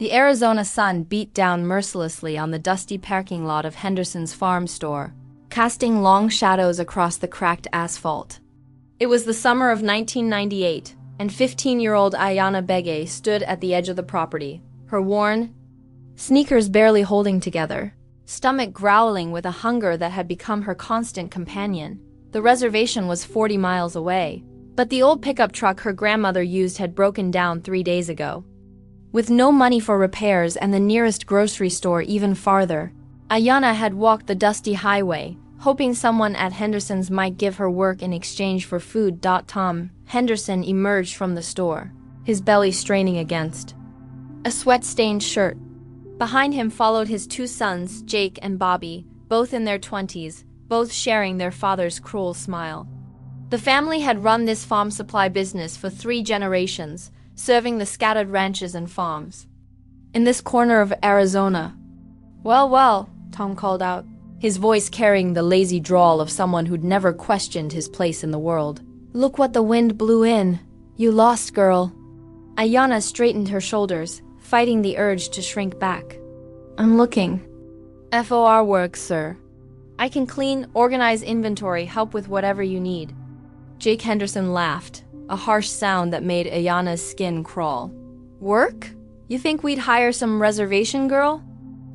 The Arizona sun beat down mercilessly on the dusty parking lot of Henderson's farm store, casting long shadows across the cracked asphalt. It was the summer of 1998, and 15-year-old Ayanna Begay stood at the edge of the property, her worn sneakers barely holding together, stomach growling with a hunger that had become her constant companion. The reservation was 40 miles away, but the old pickup truck her grandmother used had broken down 3 days ago. With no money for repairs and the nearest grocery store even farther, Ayanna had walked the dusty highway, hoping someone at Henderson's might give her work in exchange for food. Tom Henderson emerged from the store, his belly straining against a sweat-stained shirt. Behind him followed his 2 sons, Jake and Bobby, both in their 20s, both sharing their father's cruel smile. The family had run this farm supply business for 3 generations, serving the scattered ranches and farms in this corner of Arizona. "Well, well," Tom called out, his voice carrying the lazy drawl of someone who'd never questioned his place in the world. "Look what the wind blew in. You lost, girl." Ayanna straightened her shoulders, fighting the urge to shrink back. "I'm looking." "FOR work, sir. I can clean, organize inventory, help with whatever you need." Jake Henderson laughed, a harsh sound that made Ayanna's skin crawl. "Work? You think we'd hire some reservation girl?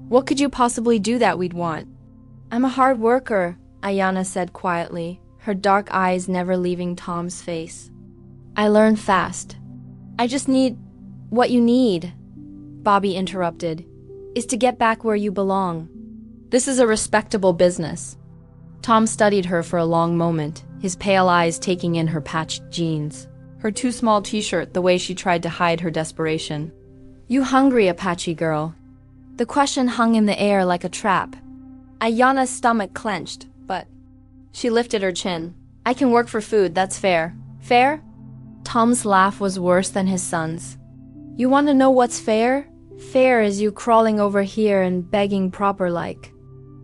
What could you possibly do that we'd want?" "I'm a hard worker," Ayanna said quietly, her dark eyes never leaving Tom's face. "I learn fast. I just need what you need," Bobby interrupted, "is to get back where you belong. This is a respectable business." Tom studied her for a long moment, his pale eyes taking in her patched jeans, her too small t-shirt, the way she tried to hide her desperation. "You hungry, Apache girl?" The question hung in the air like a trap. Ayanna's stomach clenched, but she lifted her chin. "I can work for food, that's fair." "Fair?" Tom's laugh was worse than his son's. "You want to know what's fair? Fair is you crawling over here and begging proper like.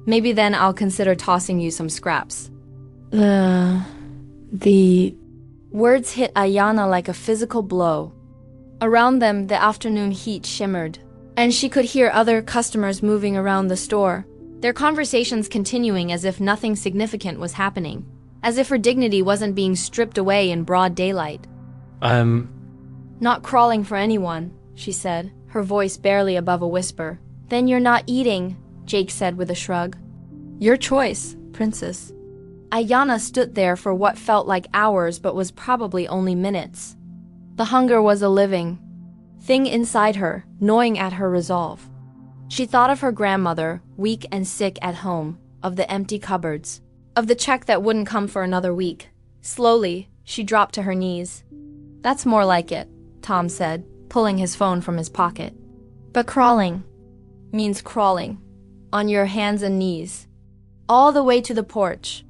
Maybe then I'll consider tossing you some scraps." The words hit Ayanna like a physical blow. Around them, the afternoon heat shimmered, and she could hear other customers moving around the store, their conversations continuing as if nothing significant was happening, as if her dignity wasn't being stripped away in broad daylight. "I'm not crawling for anyone," she said, her voice barely above a whisper. "Then you're not eating," Jake said with a shrug. "Your choice, princess." Ayanna stood there for what felt like hours but was probably only minutes. The hunger was a living thing inside her, gnawing at her resolve. She thought of her grandmother, weak and sick at home, of the empty cupboards, of the check that wouldn't come for another week. Slowly, she dropped to her knees. "That's more like it," Tom said, pulling his phone from his pocket. "But crawling means crawling, on your hands and knees, all the way to the porch."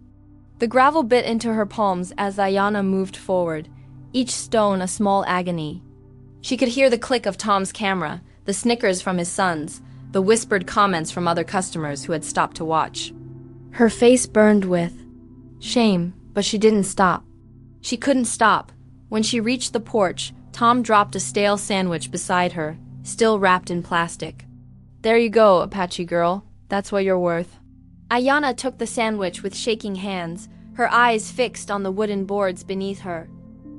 The gravel bit into her palms as Ayanna moved forward, each stone a small agony. She could hear the click of Tom's camera, the snickers from his sons, the whispered comments from other customers who had stopped to watch. Her face burned with shame, but she didn't stop. She couldn't stop. When she reached the porch, Tom dropped a stale sandwich beside her, still wrapped in plastic. "There you go, Apache girl. That's what you're worth." Ayanna took the sandwich with shaking hands, her eyes fixed on the wooden boards beneath her.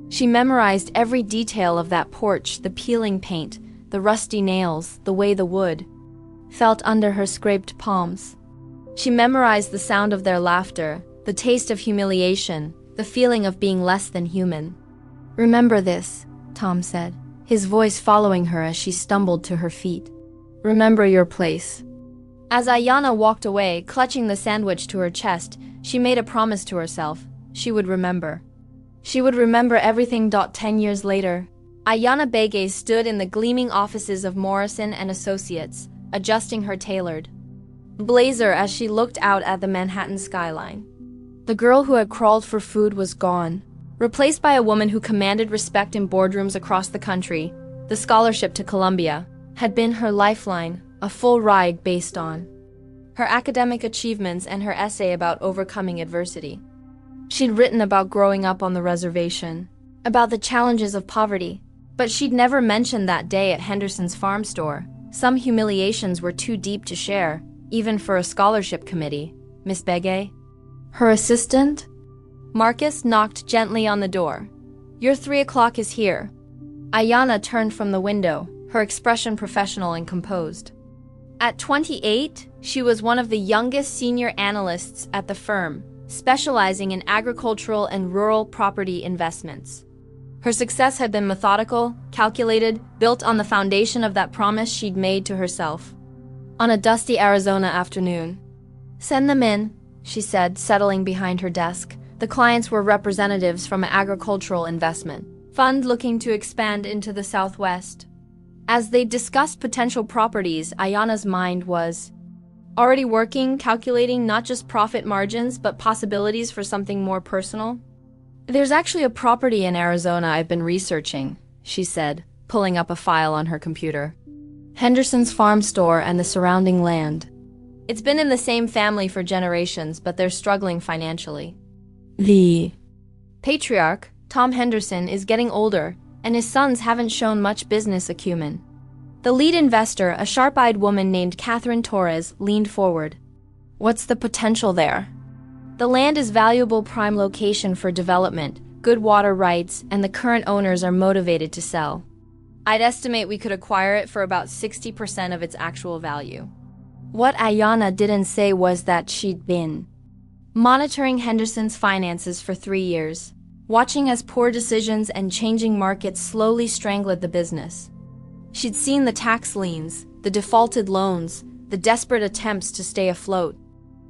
She memorized every detail of that porch, the peeling paint, the rusty nails, the way the wood felt under her scraped palms. She memorized the sound of their laughter, the taste of humiliation, the feeling of being less than human. "Remember this," Tom said, his voice following her as she stumbled to her feet. "Remember your place." As Ayanna walked away, clutching the sandwich to her chest, she made a promise to herself. She would remember. She would remember everything. 10 years later, Ayanna Begay stood in the gleaming offices of Morrison and Associates, adjusting her tailored blazer as she looked out at the Manhattan skyline. The girl who had crawled for food was gone, replaced by a woman who commanded respect in boardrooms across the country. The scholarship to Columbia had been her lifeline, a full ride based on her academic achievements and her essay about overcoming adversity. She'd written about growing up on the reservation, about the challenges of poverty, but she'd never mentioned that day at Henderson's farm store, Some humiliations were too deep to share, even for a scholarship committee. Miss Begay? Her assistant? Marcus knocked gently on the door. Your 3 o'clock is here. Ayana turned from the window, her expression professional and composed. At 28, she was one of the youngest senior analysts at the firm, specializing in agricultural and rural property investments. Her success had been methodical, calculated, built on the foundation of that promise she'd made to herself. On a dusty Arizona afternoon, "Send them in," she said, settling behind her desk. The clients were representatives from an agricultural investment fund looking to expand into the Southwest. As they discussed potential properties, Ayana's mind was already working, calculating not just profit margins, but possibilities for something more personal. "There's actually a property in Arizona I've been researching," she said, pulling up a file on her computer. "Henderson's farm store and the surrounding land. It's been in the same family for generations, but they're struggling financially. The patriarch, Tom Henderson, is getting older, and his sons haven't shown much business acumen." The lead investor, a sharp-eyed woman named Catherine Torres, leaned forward. "What's the potential there?" "The land is valuable prime location for development, good water rights, and the current owners are motivated to sell. I'd estimate we could acquire it for about 60% of its actual value." What Ayana didn't say was that she'd been monitoring Henderson's finances for 3 years, watching as poor decisions and changing markets slowly strangled the business. She'd seen the tax liens, the defaulted loans, the desperate attempts to stay afloat.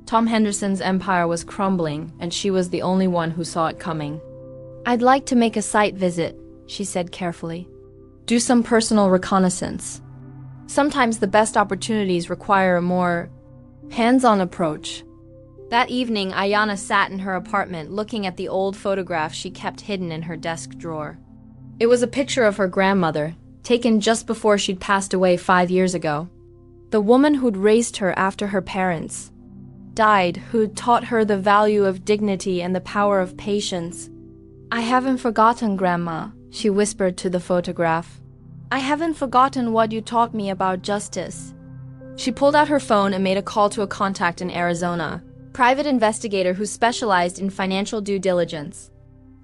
Tom Henderson's empire was crumbling, and she was the only one who saw it coming. "I'd like to make a site visit," she said carefully. "Do some personal reconnaissance. Sometimes the best opportunities require a more hands-on approach." That evening, Ayana sat in her apartment looking at the old photograph she kept hidden in her desk drawer. It was a picture of her grandmother, taken just before she'd passed away 5 years ago. The woman who'd raised her after her parents died, who'd taught her the value of dignity and the power of patience. "I haven't forgotten, Grandma," she whispered to the photograph. "I haven't forgotten what you taught me about justice." She pulled out her phone and made a call to a contact in Arizona, private investigator who specialized in financial due diligence.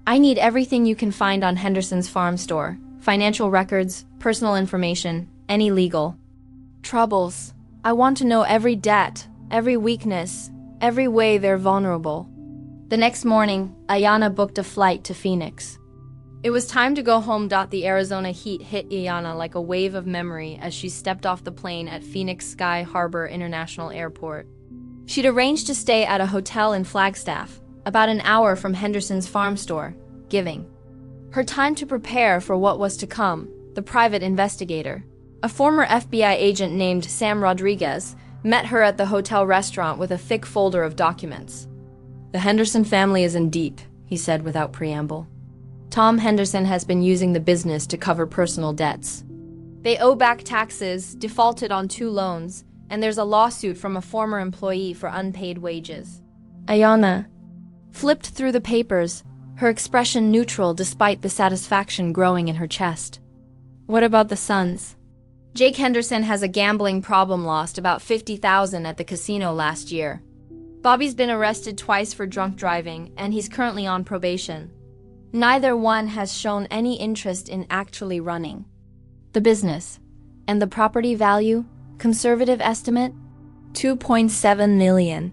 "I need everything you can find on Henderson's farm store. Financial records, personal information, any legal troubles. I want to know every debt, every weakness, every way they're vulnerable." The next morning, Ayana booked a flight to Phoenix. It was time to go home. The Arizona heat hit Ayana like a wave of memory as she stepped off the plane at Phoenix Sky Harbor International Airport. She'd arranged to stay at a hotel in Flagstaff, about an hour from Henderson's farm store, giving her time to prepare for what was to come. The private investigator, a former FBI agent named Sam Rodriguez, met her at the hotel restaurant with a thick folder of documents. "The Henderson family is in deep," he said without preamble. "Tom Henderson has been using the business to cover personal debts. They owe back taxes, defaulted on 2 loans, and there's a lawsuit from a former employee for unpaid wages." Ayana flipped through the papers, her expression neutral despite the satisfaction growing in her chest. "What about the sons?" "Jake Henderson has a gambling problem, lost about $50,000 at the casino last year. Bobby's been arrested twice for drunk driving, and he's currently on probation. Neither one has shown any interest in actually running the business. And the property value, conservative estimate, $2.7 million.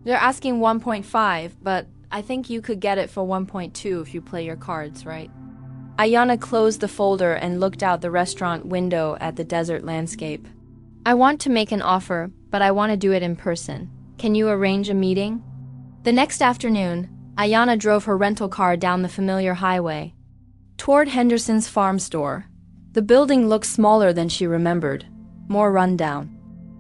They're asking 1.5, but I think you could get it for 1.2 if you play your cards right." Ayana closed the folder and looked out the restaurant window at the desert landscape. "I want to make an offer, but I want to do it in person. Can you arrange a meeting?" The next afternoon, Ayana drove her rental car down the familiar highway toward Henderson's farm store. The building looked smaller than she remembered, more rundown.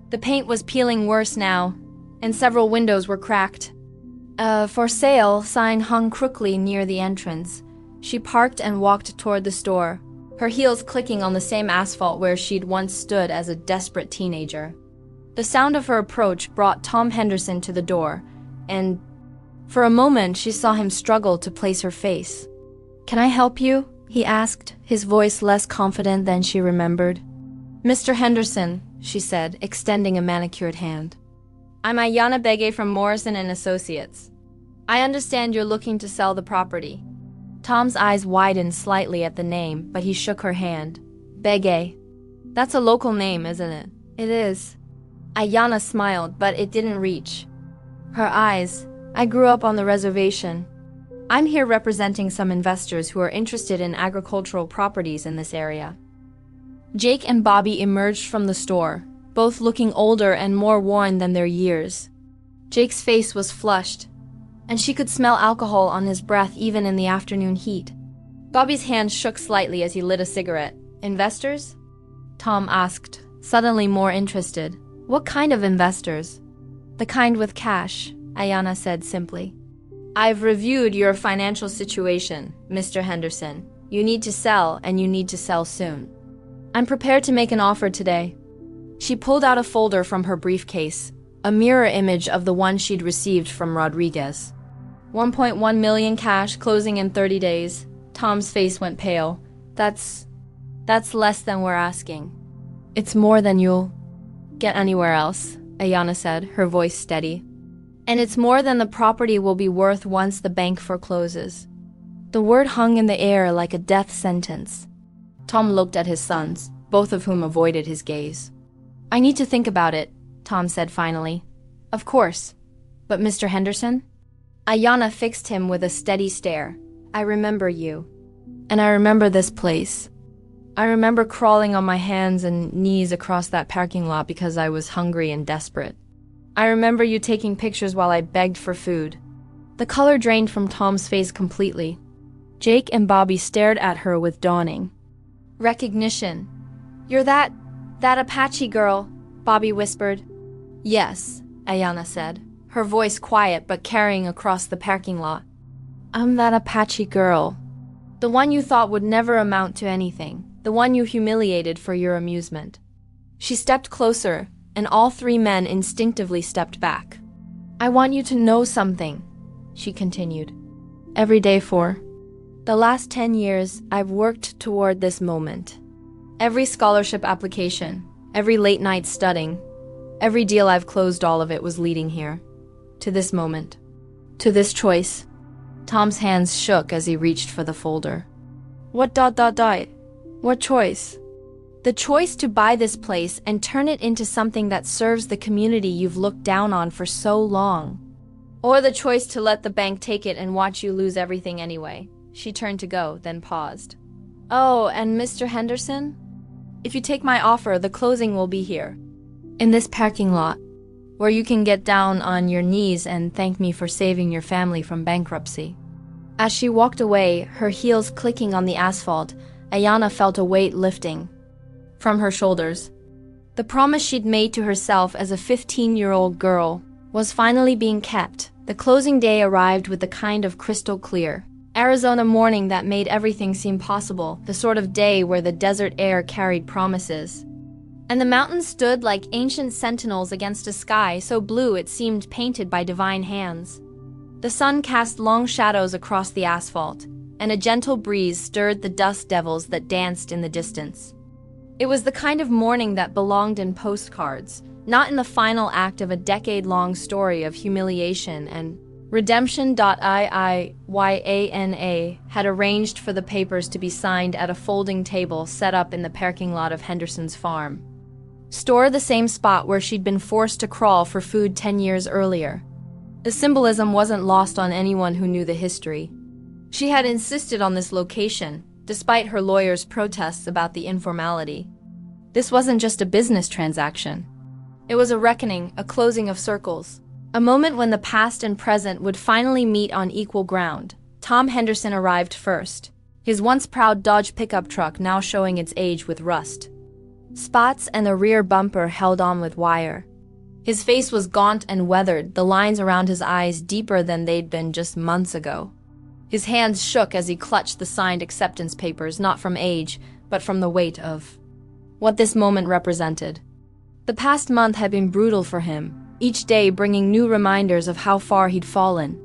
The paint was peeling worse now, and several windows were cracked. A "for sale" sign hung crookily near the entrance. She parked and walked toward the store, her heels clicking on the same asphalt where she'd once stood as a desperate teenager. The sound of her approach brought Tom Henderson to the door, and for a moment she saw him struggle to place her face. "Can I help you?" he asked, his voice less confident than she remembered. Mr. Henderson, she said, extending a manicured hand. I'm Ayana Bege from Morrison and Associates. I understand you're looking to sell the property. Tom's eyes widened slightly at the name, but he shook her hand. Bege. That's a local name, isn't it? It is. Ayana smiled, but it didn't reach her eyes. I grew up on the reservation. I'm here representing some investors who are interested in agricultural properties in this area. Jake and Bobby emerged from the store, both looking older and more worn than their years. Jake's face was flushed, and she could smell alcohol on his breath even in the afternoon heat. Bobby's hand shook slightly as he lit a cigarette. Investors? Tom asked, suddenly more interested. What kind of investors? The kind with cash, Ayana said simply. I've reviewed your financial situation, Mr. Henderson. You need to sell, and you need to sell soon. I'm prepared to make an offer today. She pulled out a folder from her briefcase, a mirror image of the one she'd received from Rodriguez. 1.1 million cash, closing in 30 days. Tom's face went pale. That's less than we're asking. It's more than you'll get anywhere else, Ayana said, her voice steady. And it's more than the property will be worth once the bank forecloses. The word hung in the air like a death sentence. Tom looked at his sons, both of whom avoided his gaze. I need to think about it, Tom said finally. Of course. But Mr. Henderson? Ayana fixed him with a steady stare. I remember you. And I remember this place. I remember crawling on my hands and knees across that parking lot because I was hungry and desperate. I remember you taking pictures while I begged for food. The color drained from Tom's face completely. Jake and Bobby stared at her with dawning recognition. You're that Apache girl, Bobby whispered. Yes, Ayana said, her voice quiet but carrying across the parking lot. I'm that Apache girl. The one you thought would never amount to anything. The one you humiliated for your amusement. She stepped closer, and all three men instinctively stepped back. I want you to know something, she continued. Every day for the last 10 years, I've worked toward this moment. Every scholarship application, every late night studying, every deal I've closed, all of it was leading here. To this moment. To this choice. Tom's hands shook as he reached for the folder. What ? What choice? The choice to buy this place and turn it into something that serves the community you've looked down on for so long. Or the choice to let the bank take it and watch you lose everything anyway. She turned to go, then paused. Oh, and Mr. Henderson? If you take my offer, the closing will be here. In this parking lot, where you can get down on your knees and thank me for saving your family from bankruptcy. As she walked away, her heels clicking on the asphalt, Ayana felt a weight lifting from her shoulders. The promise she'd made to herself as a 15-year-old girl was finally being kept. The closing day arrived with the kind of crystal clear Arizona morning that made everything seem possible, the sort of day where the desert air carried promises. And the mountains stood like ancient sentinels against a sky so blue it seemed painted by divine hands. The sun cast long shadows across the asphalt, and a gentle breeze stirred the dust devils that danced in the distance. It was the kind of morning that belonged in postcards, not in the final act of a decade-long story of humiliation and redemption. Iyana had arranged for the papers to be signed at a folding table set up in the parking lot of Henderson's farm. Store the same spot where she'd been forced to crawl for food 10 years earlier. The symbolism wasn't lost on anyone who knew the history. She had insisted on this location, despite her lawyer's protests about the informality. This wasn't just a business transaction. It was a reckoning, a closing of circles. A moment when the past and present would finally meet on equal ground. Tom Henderson arrived first, his once proud Dodge pickup truck now showing its age with rust. Spots and a rear bumper held on with wire. His face was gaunt and weathered, the lines around his eyes deeper than they'd been just months ago. His hands shook as he clutched the signed acceptance papers, not from age, but from the weight of what this moment represented. The past month had been brutal for him, each day bringing new reminders of how far he'd fallen.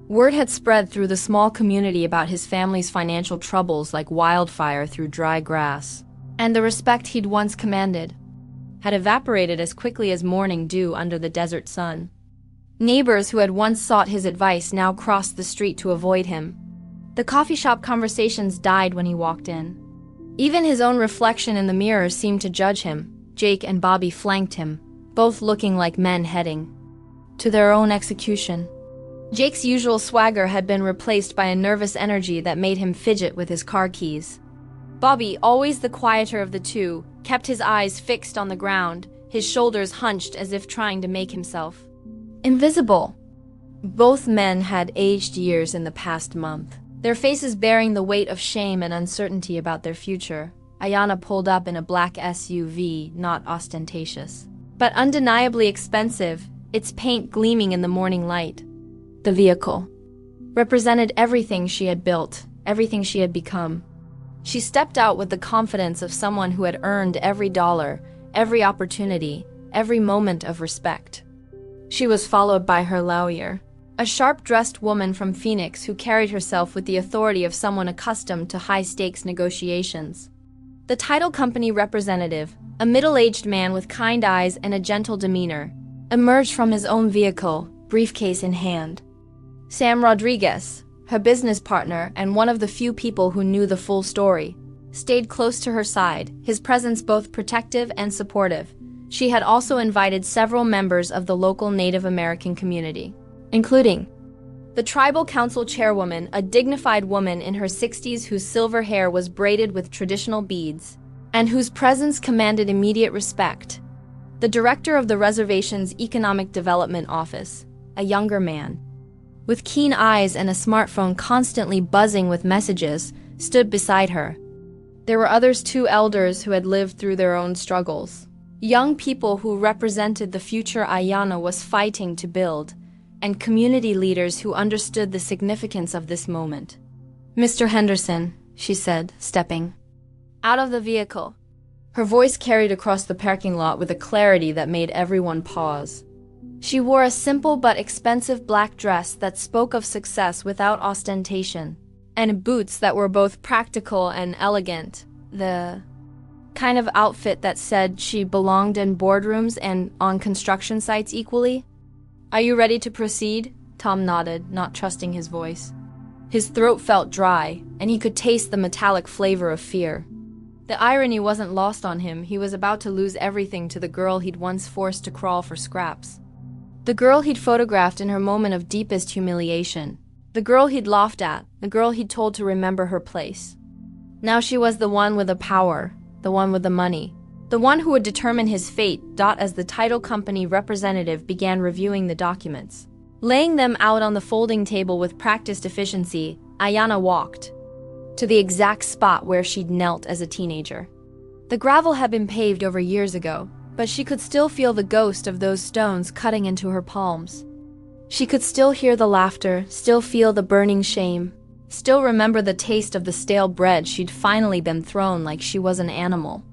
Word had spread through the small community about his family's financial troubles like wildfire through dry grass. and the respect he'd once commanded had evaporated as quickly as morning dew under the desert sun. Neighbors who had once sought his advice now crossed the street to avoid him. The coffee shop conversations died when he walked in. Even his own reflection in the mirror seemed to judge him. Jake and Bobby flanked him, both looking like men heading to their own execution. Jake's usual swagger had been replaced by a nervous energy that made him fidget with his car keys. Bobby, always the quieter of the two, kept his eyes fixed on the ground, his shoulders hunched as if trying to make himself invisible. Both men had aged years in the past month, their faces bearing the weight of shame and uncertainty about their future. Ayana pulled up in a black SUV, not ostentatious, but undeniably expensive, its paint gleaming in the morning light. The vehicle represented everything she had built, everything she had become. She stepped out with the confidence of someone who had earned every dollar, every opportunity, every moment of respect. She was followed by her lawyer, a sharp-dressed woman from Phoenix who carried herself with the authority of someone accustomed to high-stakes negotiations. The title company representative, a middle-aged man with kind eyes and a gentle demeanor, emerged from his own vehicle, briefcase in hand. Sam Rodriguez, her business partner and one of the few people who knew the full story, stayed close to her side, his presence both protective and supportive. She had also invited several members of the local Native American community, including the tribal council chairwoman, a dignified woman in her 60s whose silver hair was braided with traditional beads, and whose presence commanded immediate respect. The director of the reservation's Economic Development Office, a younger man, with keen eyes and a smartphone constantly buzzing with messages, stood beside her. There were others too, elders who had lived through their own struggles. Young people who represented the future Ayana was fighting to build, and community leaders who understood the significance of this moment. "Mr. Henderson," she said, stepping out of the vehicle. Her voice carried across the parking lot with a clarity that made everyone pause. She wore a simple but expensive black dress that spoke of success without ostentation, and boots that were both practical and elegant, the kind of outfit that said she belonged in boardrooms and on construction sites equally. "Are you ready to proceed?" Tom nodded, not trusting his voice. His throat felt dry, and he could taste the metallic flavor of fear. The irony wasn't lost on him. He was about to lose everything to the girl he'd once forced to crawl for scraps. The girl he'd photographed in her moment of deepest humiliation. The girl he'd laughed at. The girl he'd told to remember her place. Now she was the one with the power, the one with the money, the one who would determine his fate. As the title company representative began reviewing the documents, laying them out on the folding table with practiced efficiency, Ayana walked to the exact spot where she'd knelt as a teenager. The gravel had been paved over years ago, but she could still feel the ghost of those stones cutting into her palms. She could still hear the laughter, still feel the burning shame, still remember the taste of the stale bread she'd finally been thrown like she was an animal.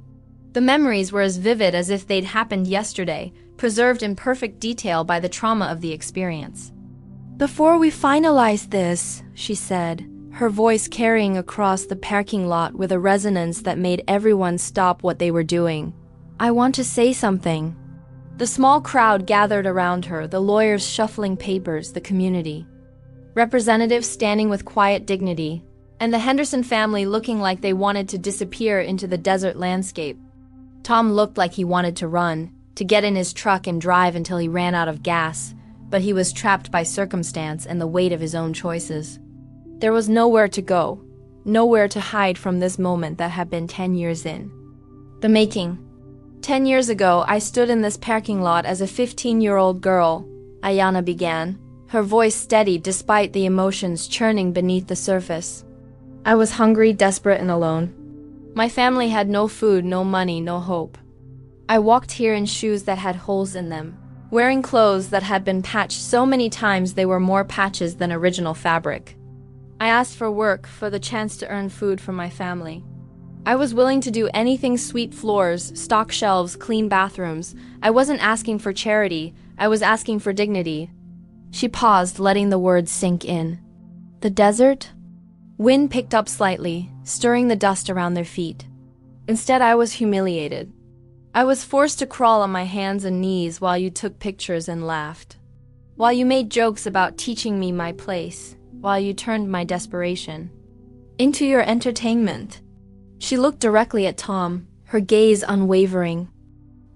The memories were as vivid as if they'd happened yesterday, preserved in perfect detail by the trauma of the experience. "Before we finalize this," she said, her voice carrying across the parking lot with a resonance that made everyone stop what they were doing, "I want to say something." The small crowd gathered around her, the lawyers shuffling papers, the community representatives standing with quiet dignity, and the Henderson family looking like they wanted to disappear into the desert landscape. Tom looked like he wanted to run, to get in his truck and drive until he ran out of gas, but he was trapped by circumstance and the weight of his own choices. There was nowhere to go, nowhere to hide from this moment that had been 10 years in the making. 10 years ago, I stood in this parking lot as a 15-year-old girl, Ayana began, her voice steady despite the emotions churning beneath the surface. I was hungry, desperate, and alone. My family had no food, no money, no hope. I walked here in shoes that had holes in them, wearing clothes that had been patched so many times they were more patches than original fabric. I asked for work, for the chance to earn food for my family. I was willing to do anything: sweep floors, stock shelves, clean bathrooms. I wasn't asking for charity, I was asking for dignity. She paused, letting the words sink in. The desert? Wind picked up slightly, stirring the dust around their feet. Instead, I was humiliated. I was forced to crawl on my hands and knees while you took pictures and laughed. While you made jokes about teaching me my place, while you turned my desperation into your entertainment. She looked directly at Tom, her gaze unwavering.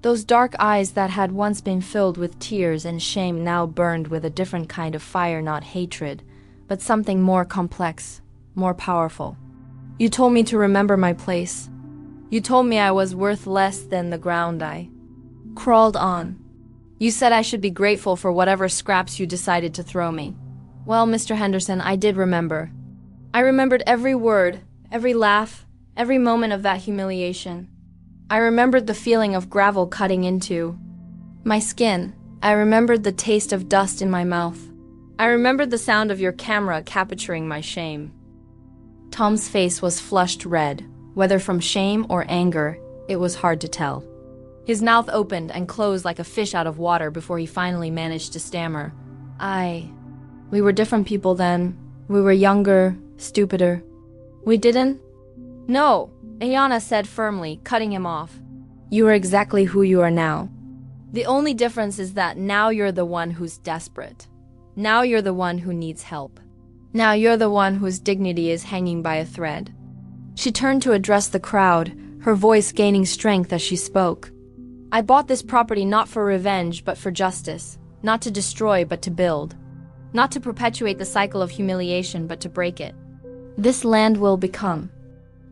Those dark eyes that had once been filled with tears and shame now burned with a different kind of fire, not hatred, but something more complex, more powerful. You told me to remember my place. You told me I was worth less than the ground I crawled on. You said I should be grateful for whatever scraps you decided to throw me. Well, Mr. Henderson, I did remember. I remembered every word, every laugh, every moment of that humiliation. I remembered the feeling of gravel cutting into my skin. I remembered the taste of dust in my mouth. I remembered the sound of your camera capturing my shame. Tom's face was flushed red. Whether from shame or anger, it was hard to tell. His mouth opened and closed like a fish out of water before he finally managed to stammer. We were different people then. We were younger, stupider. We didn't? No, Ayana said firmly, cutting him off. You are exactly who you are now. The only difference is that now you're the one who's desperate. Now you're the one who needs help. Now you're the one whose dignity is hanging by a thread. She turned to address the crowd, her voice gaining strength as she spoke. I bought this property not for revenge, but for justice. Not to destroy, but to build. Not to perpetuate the cycle of humiliation, but to break it. This land will become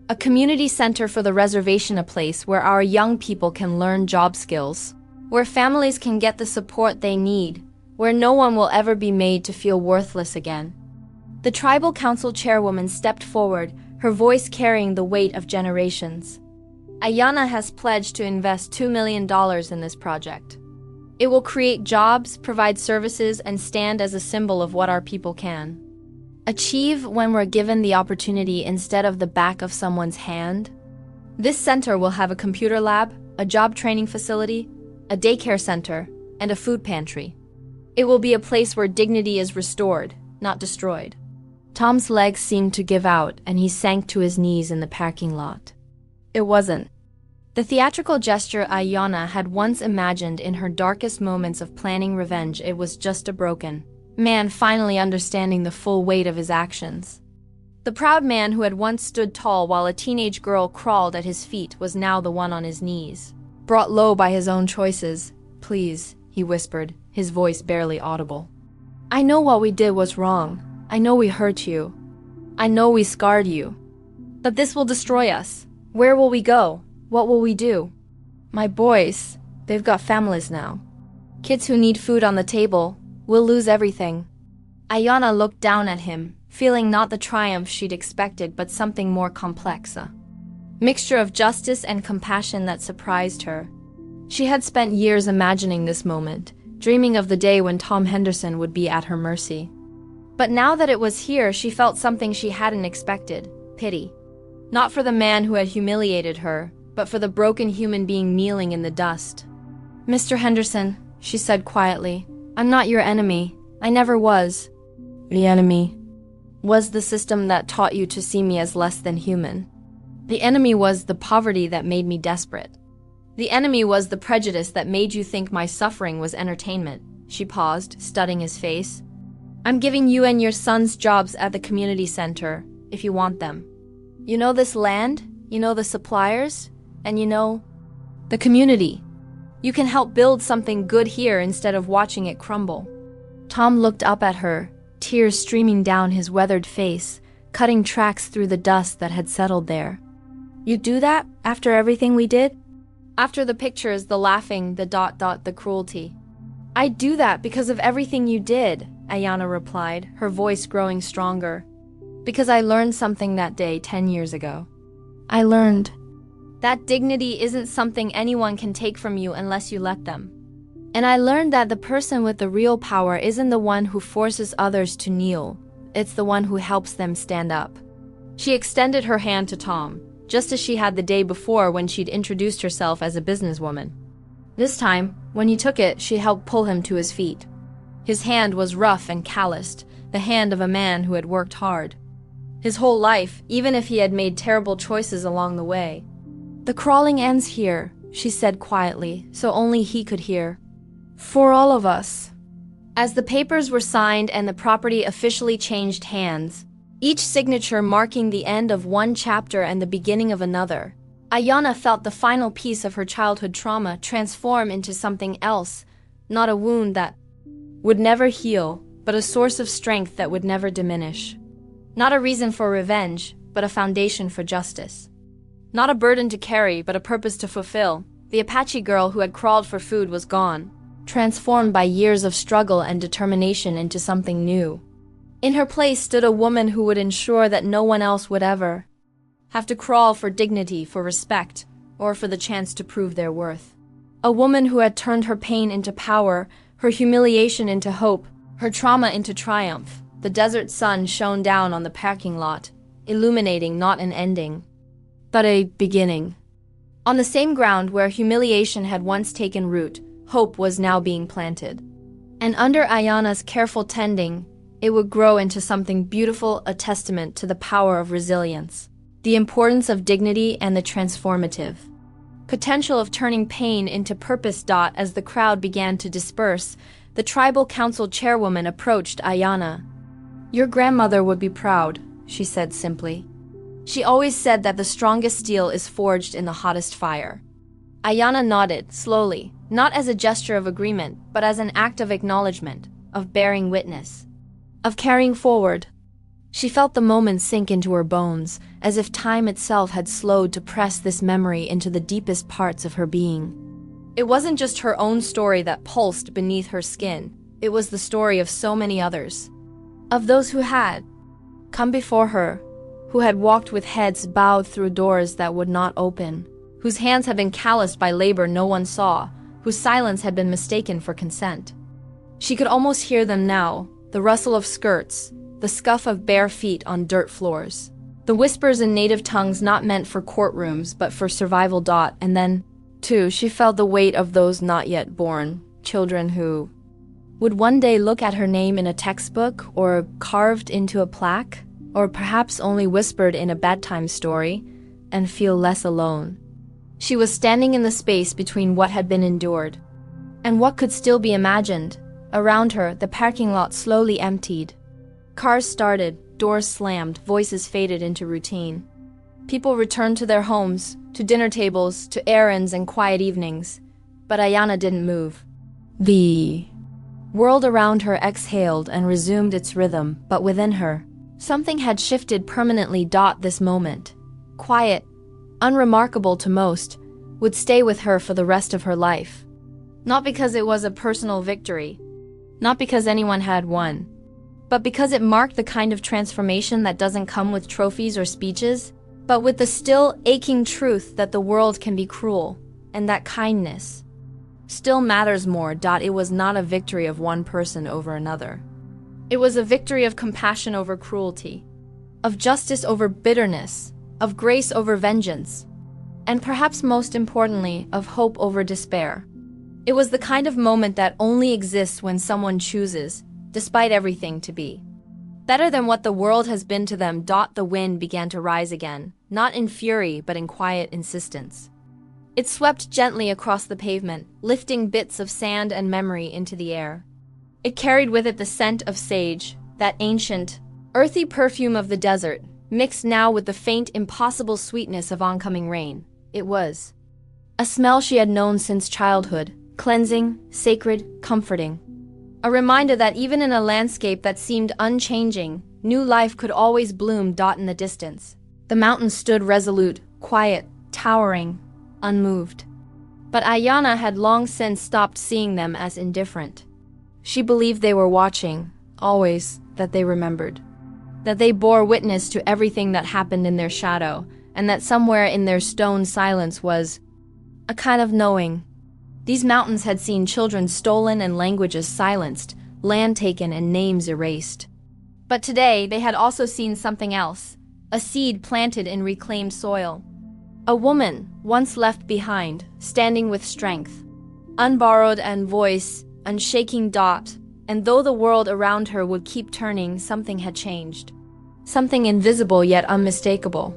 a community center for the reservation, a place where our young people can learn job skills, where families can get the support they need, where no one will ever be made to feel worthless again. The tribal council chairwoman stepped forward, her voice carrying the weight of generations. Ayana has pledged to invest $2 million in this project. It will create jobs, provide services, and stand as a symbol of what our people can achieve when we're given the opportunity instead of the back of someone's hand. This center will have a computer lab, a job training facility, a daycare center, and a food pantry. It will be a place where dignity is restored, not destroyed. Tom's legs seemed to give out, and he sank to his knees in the parking lot. It wasn't the theatrical gesture Ayana had once imagined in her darkest moments of planning revenge. It was just a broken man finally understanding the full weight of his actions. The proud man who had once stood tall while a teenage girl crawled at his feet was now the one on his knees, brought low by his own choices. Please, he whispered, his voice barely audible. I know what we did was wrong. I know we hurt you. I know we scarred you. But this will destroy us. Where will we go? What will we do? My boys, they've got families now. Kids who need food on the table. We'll lose everything. Ayana looked down at him, feeling not the triumph she'd expected, but something more complex, a mixture of justice and compassion that surprised her. She had spent years imagining this moment, dreaming of the day when Tom Henderson would be at her mercy. But now that it was here, she felt something she hadn't expected: pity. Not for the man who had humiliated her, but for the broken human being kneeling in the dust. Mr. Henderson, she said quietly, I'm not your enemy. I never was. The enemy was the system that taught you to see me as less than human. The enemy was the poverty that made me desperate. The enemy was the prejudice that made you think my suffering was entertainment. She paused, studying his face. I'm giving you and your sons jobs at the community center, if you want them. You know this land, you know the suppliers, and you know the community. You can help build something good here instead of watching it crumble. Tom looked up at her, tears streaming down his weathered face, cutting tracks through the dust that had settled there. You do that after everything we did? After the pictures, the laughing, the cruelty. I do that because of everything you did, Ayana replied, her voice growing stronger. Because I learned something that day 10 years ago. I learned that dignity isn't something anyone can take from you unless you let them. And I learned that the person with the real power isn't the one who forces others to kneel. It's the one who helps them stand up. She extended her hand to Tom, just as she had the day before when she'd introduced herself as a businesswoman. This time, when he took it, she helped pull him to his feet. His hand was rough and calloused, the hand of a man who had worked hard. His whole life, even if he had made terrible choices along the way. "The crawling ends here," she said quietly, so only he could hear. "For all of us." As the papers were signed and the property officially changed hands, each signature marking the end of one chapter and the beginning of another, Ayana felt the final piece of her childhood trauma transform into something else, not a wound that would never heal, but a source of strength that would never diminish. Not a reason for revenge, but a foundation for justice. Not a burden to carry, but a purpose to fulfill. The Apache girl who had crawled for food was gone, transformed by years of struggle and determination into something new. In her place stood a woman who would ensure that no one else would ever have to crawl for dignity, for respect, or for the chance to prove their worth. A woman who had turned her pain into power, her humiliation into hope, her trauma into triumph. The desert sun shone down on the parking lot, illuminating not an ending, but a beginning. On the same ground where humiliation had once taken root, hope was now being planted. And under Ayana's careful tending, it would grow into something beautiful, a testament to the power of resilience, the importance of dignity, and the transformative potential of turning pain into purpose. As the crowd began to disperse, the tribal council chairwoman approached Ayana. "Your grandmother would be proud," she said simply. "She always said that the strongest steel is forged in the hottest fire." Ayana nodded, slowly, not as a gesture of agreement, but as an act of acknowledgement, of bearing witness, of carrying forward. She felt the moment sink into her bones, as if time itself had slowed to press this memory into the deepest parts of her being. It wasn't just her own story that pulsed beneath her skin. It was the story of so many others. Of those who had come before her, who had walked with heads bowed through doors that would not open, whose hands had been calloused by labor no one saw, whose silence had been mistaken for consent. She could almost hear them now, the rustle of skirts, the scuff of bare feet on dirt floors, the whispers in native tongues not meant for courtrooms but for survival. And then, too, she felt the weight of those not yet born, children who would one day look at her name in a textbook, or carved into a plaque, or perhaps only whispered in a bedtime story, and feel less alone. She was standing in the space between what had been endured and what could still be imagined. Around her, the parking lot slowly emptied. Cars started, doors slammed, voices faded into routine. People returned to their homes, to dinner tables, to errands and quiet evenings. But Ayana didn't move. The world around her exhaled and resumed its rhythm, but within her, something had shifted permanently. This moment, quiet, unremarkable to most, would stay with her for the rest of her life. Not because it was a personal victory, not because anyone had won, but because it marked the kind of transformation that doesn't come with trophies or speeches, but with the still aching truth that the world can be cruel, and that kindness still matters more. It was not a victory of one person over another. It was a victory of compassion over cruelty, of justice over bitterness, of grace over vengeance, and perhaps most importantly, of hope over despair. It was the kind of moment that only exists when someone chooses, despite everything, to be better than what the world has been to them. The wind began to rise again, not in fury, but in quiet insistence. It swept gently across the pavement, lifting bits of sand and memory into the air. It carried with it the scent of sage, that ancient, earthy perfume of the desert, mixed now with the faint, impossible sweetness of oncoming rain. It was a smell she had known since childhood, cleansing, sacred, comforting. A reminder that even in a landscape that seemed unchanging, new life could always bloom. In the distance, the mountains stood resolute, quiet, towering, unmoved. But Ayana had long since stopped seeing them as indifferent. She believed they were watching, always, that they remembered, that they bore witness to everything that happened in their shadow, and that somewhere in their stone silence was a kind of knowing. These mountains had seen children stolen and languages silenced, land taken and names erased. But today they had also seen something else, a seed planted in reclaimed soil. A woman, once left behind, standing with strength, unborrowed and voice, unshaking. And though the world around her would keep turning, something had changed. Something invisible yet unmistakable.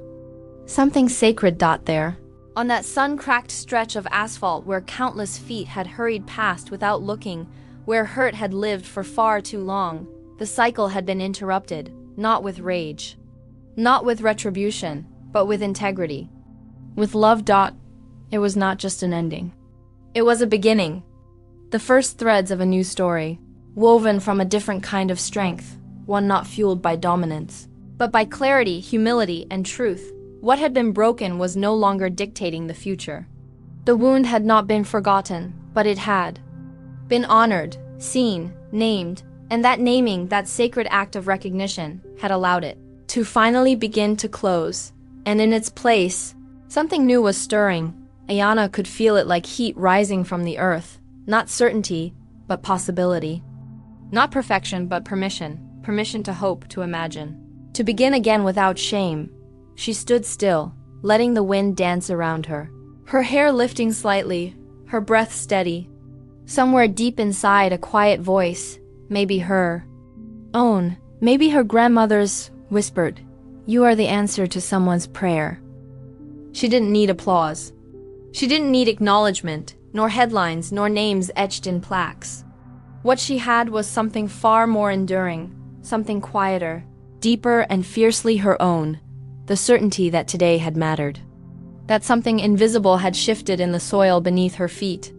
Something sacred. There, On that sun-cracked stretch of asphalt where countless feet had hurried past without looking, where hurt had lived for far too long, the cycle had been interrupted, not with rage, not with retribution, but with integrity. With love. It was not just an ending. It was a beginning. The first threads of a new story, woven from a different kind of strength, one not fueled by dominance, but by clarity, humility, and truth. What had been broken was no longer dictating the future. The wound had not been forgotten, but it had been honored, seen, named, and that naming, that sacred act of recognition, had allowed it to finally begin to close. And in its place, something new was stirring. Ayana could feel it like heat rising from the earth. Not certainty, but possibility. Not perfection, but permission. Permission to hope, to imagine. To begin again without shame. She stood still, letting the wind dance around her. Her hair lifting slightly, her breath steady. Somewhere deep inside, a quiet voice, maybe her own, maybe her grandmother's, whispered, "You are the answer to someone's prayer." She didn't need applause. She didn't need acknowledgement, nor headlines, nor names etched in plaques. What she had was something far more enduring, something quieter, deeper, and fiercely her own. The certainty that today had mattered. That something invisible had shifted in the soil beneath her feet.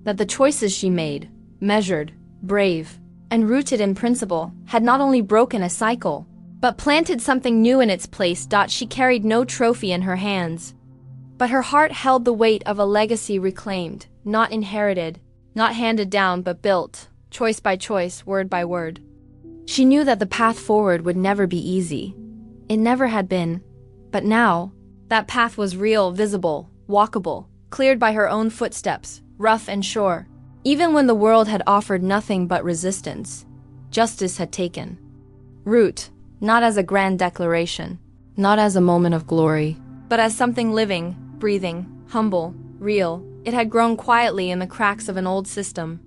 That the choices she made, measured, brave, and rooted in principle, had not only broken a cycle, but planted something new in its place. She carried no trophy in her hands, but her heart held the weight of a legacy reclaimed, not inherited, not handed down, but built, choice by choice, word by word. She knew that the path forward would never be easy. It never had been, but now, that path was real, visible, walkable, cleared by her own footsteps, rough and sure. Even when the world had offered nothing but resistance, justice had taken root, not as a grand declaration, not as a moment of glory, but as something living, breathing, humble, real. It had grown quietly in the cracks of an old system,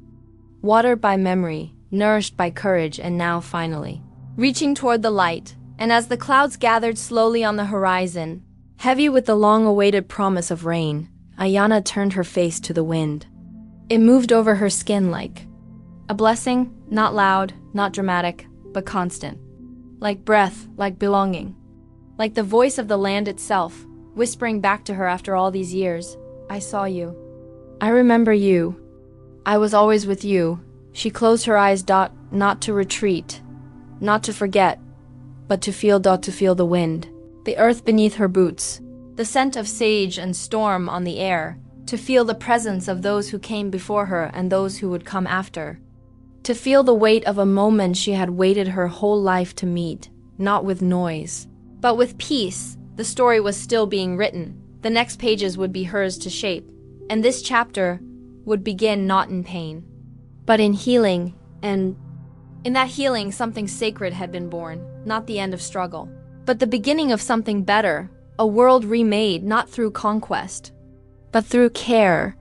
watered by memory, nourished by courage, and now finally, reaching toward the light. And as the clouds gathered slowly on the horizon, heavy with the long-awaited promise of rain, Ayana turned her face to the wind. It moved over her skin like a blessing, not loud, not dramatic, but constant. Like breath, like belonging. Like the voice of the land itself, whispering back to her after all these years, "I saw you. I remember you. I was always with you." She closed her eyes. Not to retreat, not to forget, but to feel the wind, the earth beneath her boots, the scent of sage and storm on the air, to feel the presence of those who came before her and those who would come after, to feel the weight of a moment she had waited her whole life to meet, not with noise, but with peace. The story was still being written. The next pages would be hers to shape, and this chapter would begin not in pain, but in healing, and in that healing, something sacred had been born, not the end of struggle, but the beginning of something better, a world remade not through conquest, but through care,